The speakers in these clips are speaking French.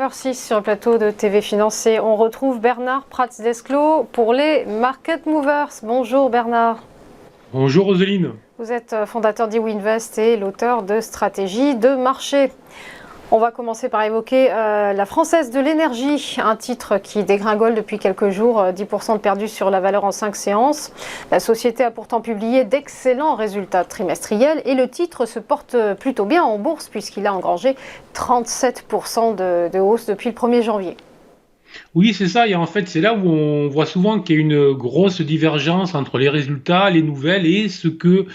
9h06 sur le plateau de TV Financier. On retrouve Bernard Prats-Desclaux pour les Market Movers. Bonjour Bernard. Bonjour Roseline. Vous êtes fondateur d'Iwinvest et l'auteur de Stratégie de marché. On va commencer par évoquer la Française de l'énergie, un titre qui dégringole depuis quelques jours, 10% de perdu sur la valeur en 5 séances. La société a pourtant publié d'excellents résultats trimestriels et le titre se porte plutôt bien en bourse puisqu'il a engrangé 37% de hausse depuis le 1er janvier. Oui, c'est ça. Et en fait, c'est là où on voit souvent qu'il y a une grosse divergence entre les résultats, les nouvelles et ce que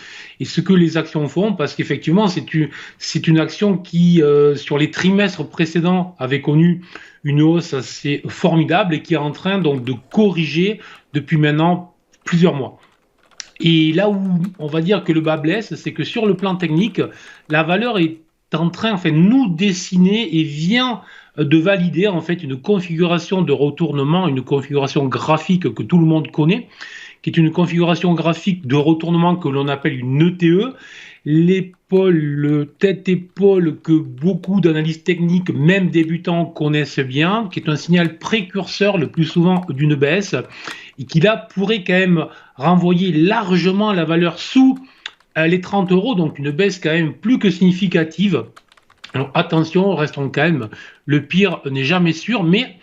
les actions font. Parce qu'effectivement, c'est une action qui, sur les trimestres précédents, avait connu une hausse assez formidable et qui est en train donc de corriger depuis maintenant plusieurs mois. Et là où on va dire que le bas blesse, c'est que sur le plan technique, la valeur est en train, enfin, nous dessiner et vient de valider en fait une configuration de retournement, une configuration graphique que tout le monde connaît, qui est une configuration graphique de retournement que l'on appelle une ETE, l'épaule, le tête-épaule que beaucoup d'analystes techniques, même débutants, connaissent bien, qui est un signal précurseur le plus souvent d'une baisse, et qui là pourrait quand même renvoyer largement la valeur sous les 30 euros, donc une baisse quand même plus que significative. Alors attention, restons calmes, le pire n'est jamais sûr, mais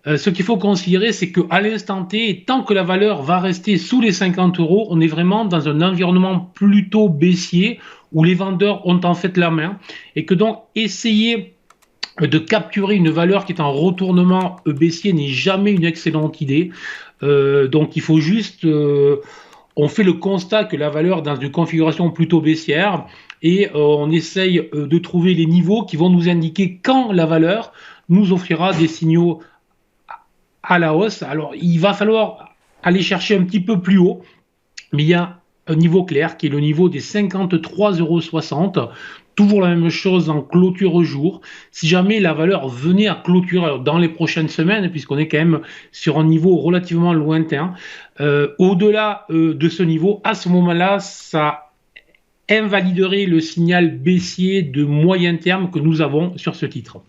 ce qu'il faut considérer, c'est qu'à l'instant T, tant que la valeur va rester sous les 50 euros, on est vraiment dans un environnement plutôt baissier, où les vendeurs ont en fait la main, et que donc essayer de capturer une valeur qui est en retournement baissier n'est jamais une excellente idée. Donc il faut juste... on fait le constat que la valeur est dans une configuration plutôt baissière et on essaye de trouver les niveaux qui vont nous indiquer quand la valeur nous offrira des signaux à la hausse. Alors, il va falloir aller chercher un petit peu plus haut, mais il y a un niveau clair qui est le niveau des 53,60 €. Toujours la même chose en clôture jour. Si jamais la valeur venait à clôturer dans les prochaines semaines, puisqu'on est quand même sur un niveau relativement lointain, au-delà de ce niveau, à ce moment-là, ça invaliderait le signal baissier de moyen terme que nous avons sur ce titre.